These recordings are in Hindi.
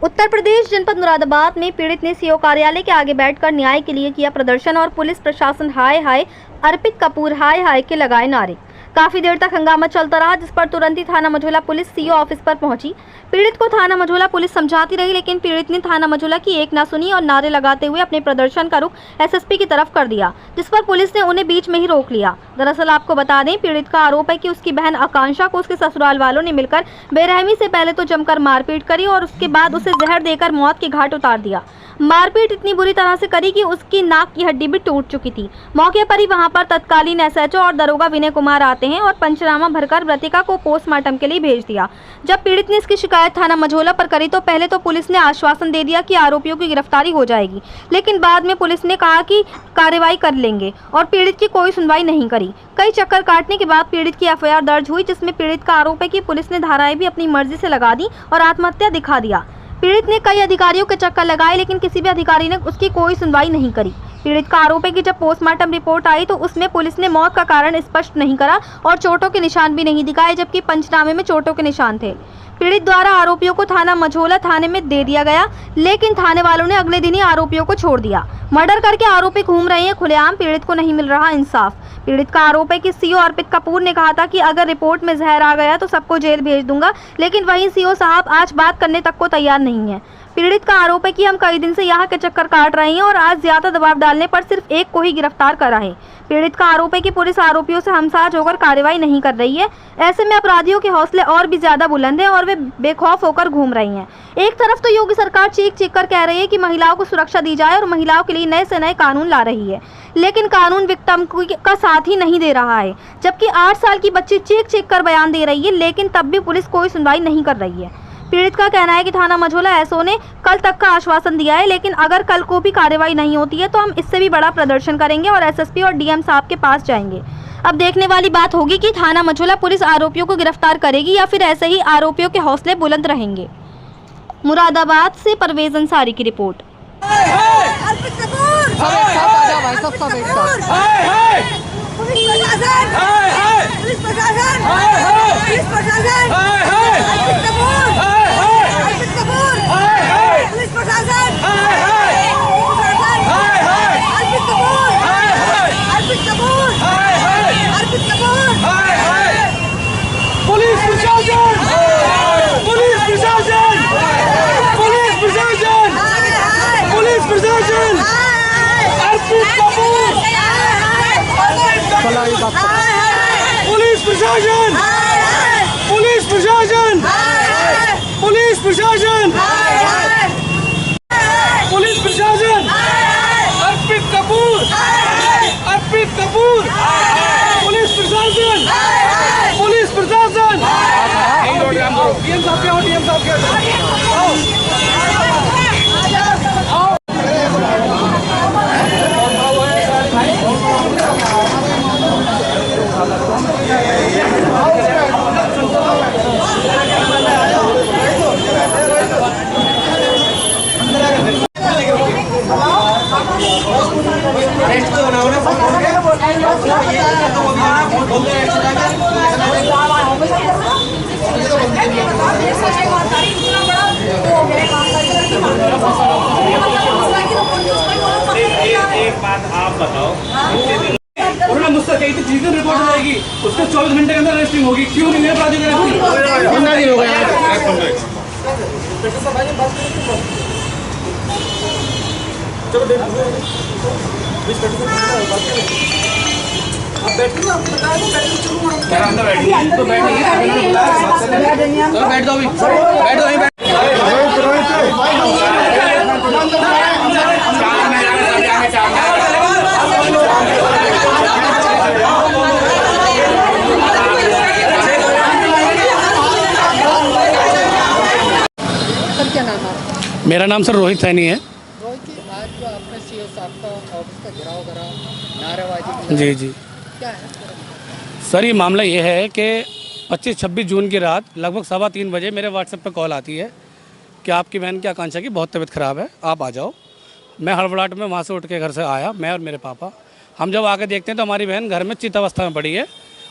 उत्तर प्रदेश जनपद मुरादाबाद में पीड़ित ने सीओ कार्यालय के आगे बैठकर न्याय के लिए किया प्रदर्शन और पुलिस प्रशासन हाय हाय, अर्पित कपूर हाय हाय के लगाए नारे। काफी देर तक हंगामा चलता रहा, जिस पर तुरंत ही थाना मझोला पुलिस सीओ ऑफिस पर पहुंची। पीड़ित को थाना मझोला पुलिस समझाती रही, लेकिन पीड़ित ने थाना मझोला की एक ना सुनी और नारे लगाते हुए अपने प्रदर्शन का रुख एसएसपी की तरफ कर दिया, जिस पर पुलिस ने उन्हें बीच में ही रोक लिया। दरअसल आपको बता दें, पीड़ित का आरोप है कि उसकी बहन आकांक्षा को उसके ससुराल वालों ने मिलकर बेरहमी से पहले तो जमकर मारपीट करी और उसके बाद उसे जहर देकर मौत के घाट उतार दिया। मारपीट इतनी बुरी तरह से करी कि उसकी नाक की हड्डी भी टूट चुकी थी। मौके पर ही वहां पर तत्कालीन एसएचओ और दरोगा विनय कुमार आते हैं और पंचनामा भरकर मृतका को पोस्टमार्टम के लिए भेज दिया। जब पीड़ित ने इसकी शिकायत थाना मझोला पर करी तो पहले तो पुलिस ने आश्वासन दे दिया कि आरोपियों की गिरफ्तारी हो जाएगी, लेकिन बाद में पुलिस ने कहा कि कार्रवाई कर लेंगे और पीड़ित की कोई सुनवाई नहीं करी। कई चक्कर काटने के बाद पीड़ित की एफआईआर दर्ज हुई, जिसमें पीड़ित का आरोप है कि पुलिस ने धाराएं भी अपनी मर्जी से लगा दी और आत्महत्या दिखा दिया। पीड़ित ने कई अधिकारियों के चक्कर लगाए, लेकिन किसी भी अधिकारी ने उसकी कोई सुनवाई नहीं करी। पीड़ित का आरोप है कि जब पोस्टमार्टम रिपोर्ट आई तो उसमें पुलिस ने मौत का कारण स्पष्ट नहीं करा और चोटों के निशान भी नहीं दिखाए, जबकि पंचनामे में चोटों के निशान थे। पीड़ित द्वारा आरोपियों को थाना मझोला थाने में दे दिया गया, लेकिन थाने वालों ने अगले दिन ही आरोपियों को छोड़ दिया। मर्डर करके आरोपी घूम रहे हैं खुलेआम, पीड़ित को नहीं मिल रहा इंसाफ। पीड़ित का आरोप है कि सीओ अर्पित कपूर ने कहा था कि अगर रिपोर्ट में जहर आ गया तो सबको जेल भेज दूंगा, लेकिन वहीं सीओ साहब आज बात करने तक को तैयार नहीं है। पीड़ित का आरोप है कि हम कई दिन से यहाँ के चक्कर काट रहे हैं और आज ज्यादा दबाव डालने पर सिर्फ एक को ही गिरफ्तार करा है। पीड़ित का आरोप है कि पुलिस आरोपियों से हमसाज होकर कार्रवाई नहीं कर रही है। ऐसे में अपराधियों के हौसले और भी ज्यादा बुलंद हैं और वे बेखौफ होकर घूम रही हैं। एक तरफ तो योगी सरकार चीख चीख कर कह रही है कि महिलाओं को सुरक्षा दी जाए और महिलाओं के लिए नए से नए कानून ला रही है, लेकिन कानून विक्टिम का साथ ही नहीं दे रहा है। जबकि 8 साल की बच्ची चीख चीख कर बयान दे रही है, लेकिन तब भी पुलिस कोई सुनवाई नहीं कर रही है। पीड़ित का कहना है कि थाना मझोला एसओ ने कल तक का आश्वासन दिया है, लेकिन अगर कल को भी कार्रवाई नहीं होती है तो हम इससे भी बड़ा प्रदर्शन करेंगे और एसएसपी और डीएम साहब के पास जाएंगे। अब देखने वाली बात होगी कि थाना मझोला पुलिस आरोपियों को गिरफ्तार करेगी या फिर ऐसे ही आरोपियों के हौसले बुलंद रहेंगे। मुरादाबाद से परवेज अंसारी की रिपोर्ट। पुलिस प्रशासन, पुलिस प्रशासन, पुलिस प्रशासन, पुलिस प्रशासन, अर्पित कपूर, अर्पित कपूर, पुलिस प्रशासन, पुलिस प्रशासन। डीएम साहब क्या हो, डीएम साहब क्या हो? एक बात आप बताओ, उन्होंने मुझसे कही थी जिस दिन रिपोर्ट आएगी उसके 24 घंटे के अंदर रजिस्ट्रिंग होगी, क्यों नहीं है प्राधिकरण? हो गया। बैठ दो, मेरा नाम सर रोहित सैनी है। रोहित जी, आज जो आपने सीओ साहब का ऑफिस का घेराव करा, नारेबाजी, जी जी क्या है सर, ये मामला ये है कि 25-26 जून की रात लगभग 3:15 बजे मेरे व्हाट्सएप पे कॉल आती है कि आपकी बहन की आकांक्षा की बहुत तबीयत ख़राब है, आप आ जाओ। मैं हड़बड़ाहट में वहाँ से उठ के घर से आया, मैं और मेरे पापा। हम जब आके देखते हैं तो हमारी बहन घर में चित अवस्था में पड़ी है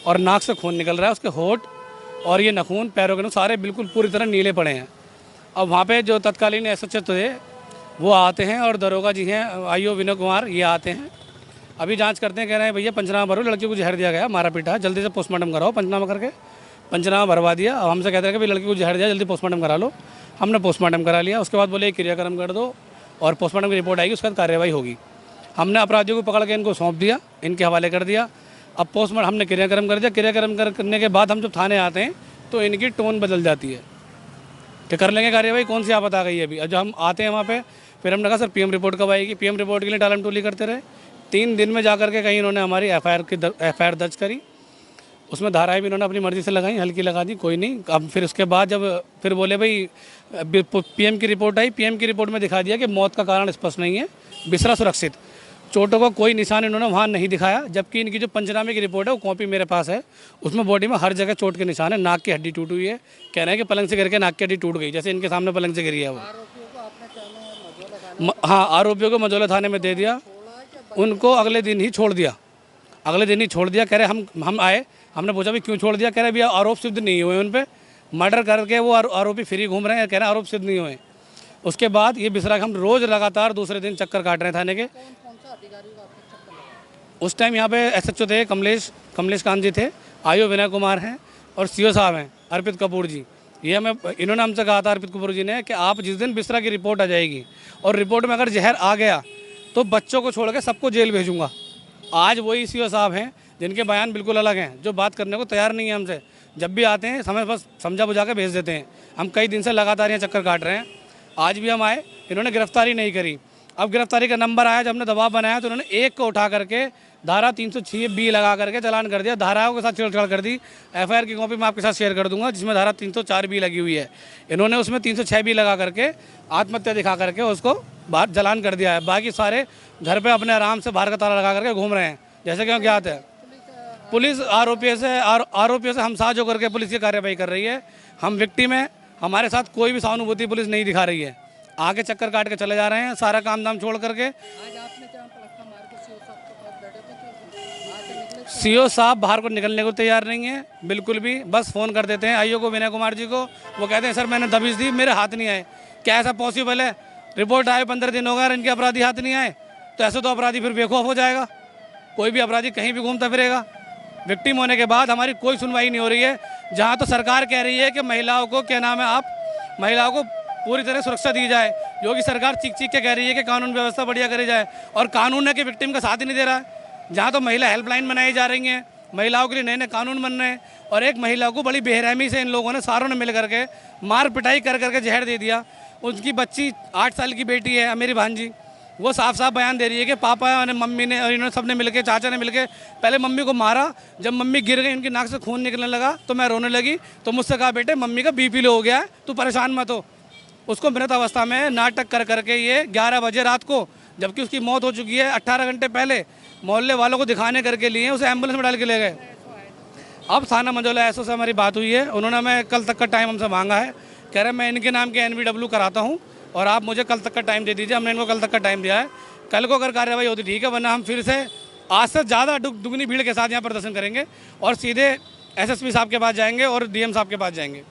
और नाक से खून निकल रहा है, उसके होंठ और ये नखून पैरों के सारे बिल्कुल पूरी तरह नीले पड़े हैं। अब वहाँ पे जो तत्कालीन एसएचओ थे वो आते हैं और दरोगा जी हैं आईओ विनय कुमार, ये आते हैं, अभी जांच करते हैं, कह रहे हैं भैया पंचनामा भरो, लड़की को जहर दिया गया, मारा पीटा, जल्दी से पोस्टमार्टम कराओ। पंचनामा करके पंचनामा भरवा दिया। अब हमसे कहते हैं कि भाई लड़की को जहर दिया, जल्दी पोस्टमार्टम करा लो। हमने पोस्टमार्टम करा लिया। उसके बाद बोले क्रियाक्रम कर दो और पोस्टमार्टम की रिपोर्ट आएगी, उसके बाद कार्रवाई होगी। हमने अपराधियों को पकड़ के इनको सौंप दिया, इनके हवाले कर दिया। अब पोस्टमार्टम हमने क्रियाक्रम कर दिया। क्रियाक्रम करने के बाद हम जब थाने आते हैं तो इनकी टोन बदल जाती है कि कर लेंगे कार्रवाई, कौन सी आफत आ गई है अभी। जब हम आते हैं वहाँ पे फिर हमने कहा सर पीएम रिपोर्ट कब आएगी। पीएम रिपोर्ट के लिए टालम टोली करते रहे। 3 दिन में जा करके कहीं इन्होंने हमारी एफआईआर दर्ज करी, उसमें धाराएं भी इन्होंने अपनी मर्जी से लगाई, हल्की लगा दी, कोई नहीं। अब फिर उसके बाद जब फिर बोले भाई पीएम की रिपोर्ट आई, पीएम की रिपोर्ट में दिखा दिया कि मौत का कारण स्पष्ट नहीं है, बिसरा सुरक्षित, चोटों का कोई निशान इन्होंने वहाँ नहीं दिखाया। जबकि इनकी जो पंचनामे की रिपोर्ट है वो कॉपी मेरे पास है, उसमें बॉडी में हर जगह चोट के निशान है। नाक की हड्डी टूटी हुई है, कह रहे हैं कि पलंग से गिर के नाक की हड्डी टूट गई, जैसे इनके सामने पलंग से गिरी है वो। हाँ, आरोपियों को मझौला थाने में दे दिया, उनको अगले दिन ही छोड़ दिया, अगले दिन ही छोड़ दिया। कह रहे हम आए, हमने पूछा भी क्यों छोड़ दिया, कह रहे भैया आरोप सिद्ध नहीं हुए उन पर, मर्डर करके वो आरोपी फ्री घूम रहे हैं, कह रहे आरोप सिद्ध नहीं हुए। उसके बाद ये बिसरा हम रोज़ लगातार दूसरे दिन चक्कर काट रहे हैं थाने के। उस टाइम यहाँ पे एसएचओ थे कमलेश कांत जी थे, आईओ विनय कुमार हैं और सीओ साहब हैं अर्पित कपूर जी। ये इन्होंने हमसे कहा था अर्पित कपूर जी ने कि आप जिस दिन बिसरा की रिपोर्ट आ जाएगी और रिपोर्ट में अगर जहर आ गया तो बच्चों को छोड़ के सबको जेल भेजूंगा। आज वही सीओ साहब हैं जिनके बयान बिल्कुल अलग हैं, जो बात करने को तैयार नहीं है हमसे। जब भी आते हैं समय बस समझा बुझा के भेज देते हैं। हम कई दिन से लगातार यहाँ चक्कर काट रहे हैं। आज भी हम आए, इन्होंने गिरफ्तारी नहीं करी। अब गिरफ्तारी का नंबर आया, जब हमने दबाव बनाया तो उन्होंने एक को उठा करके धारा 306B लगा करके चालान कर दिया। धाराओं के साथ छेड़छाड़ कर दी। एफआईआर की कॉपी मैं आपके साथ शेयर कर दूंगा, जिसमें धारा 304B लगी हुई है। इन्होंने उसमें 306B लगा करके आत्महत्या दिखा करके उसको बाहर चालान कर दिया है। बाकी सारे घर पे अपने आराम से बाहर का ताला लगा करके घूम रहे हैं, जैसे कि ज्ञात है। पुलिस आरोपियों से हम साझ होकर के पुलिस की कार्रवाई कर रही है। हम विक्टिम है, हमारे साथ कोई भी सहानुभूति पुलिस नहीं दिखा रही है। आगे चक्कर काट के चले जा रहे हैं, सारा काम धाम छोड़ करके। सीओ साहब बाहर को निकलने को तैयार नहीं है बिल्कुल भी। बस फ़ोन कर देते हैं आईओ को, विनय कुमार जी को। वो कहते हैं सर मैंने दबिश दी, मेरे हाथ नहीं आए। क्या ऐसा पॉसिबल है? रिपोर्ट आए 15 दिन हो गए और इनके अपराधी हाथ नहीं आए, तो ऐसे तो अपराधी फिर बेखौफ हो जाएगा। कोई भी अपराधी कहीं भी घूमता फिरेगा। विक्टिम होने के बाद हमारी कोई सुनवाई नहीं हो रही है। जहाँ तो सरकार कह रही है कि महिलाओं को महिलाओं को पूरी तरह सुरक्षा दी जाए, जो कि सरकार चीख के कह रही है कि कानून व्यवस्था बढ़िया करी जाए, और कानून है कि विक्टिम का साथ ही नहीं दे रहा है। जहाँ तो महिला हेल्पलाइन बनाई जा रही हैं, महिलाओं के लिए नए नए कानून बन रहे हैं, और एक महिला को बड़ी बेरहमी से इन लोगों ने सारों ने मिल करके मार पिटाई कर करके जहर दे दिया। उनकी बच्ची 8 साल की बेटी है, मेरी भांजी, वो साफ साफ बयान दे रही है कि पापा और मम्मी ने और इन्होंने सब ने मिलकर, चाचा ने मिलकर पहले मम्मी को मारा। जब मम्मी गिर गई, उनकी नाक से खून निकलने लगा तो मैं रोने लगी। तो मुझसे कहा बेटे मम्मी का बीपी लो हो गया है, तू परेशान मत हो। उसको मृत अवस्था में नाटक कर करके ये 11 बजे रात को, जबकि उसकी मौत हो चुकी है 18 घंटे पहले, मोहल्ले वालों को दिखाने करके लिए उसे एम्बुलेंस में डाल के ले गए। अब थाना मंझौला एसओ से हमारी बात हुई है। उन्होंने हमें कल तक का टाइम हमसे मांगा है। कह रहे हैं मैं इनके नाम के NVW कराता हूँ और आप मुझे कल तक का टाइम दे दीजिए। हमने इनको कल तक का टाइम दिया है। कल को अगर कार्रवाई होती ठीक है, वरना हम फिर से आज से ज़्यादा दुगनी भीड़ के साथ यहाँ प्रदर्शन करेंगे और सीधे SSP साहब के पास जाएंगे और DM साहब के पास जाएंगे।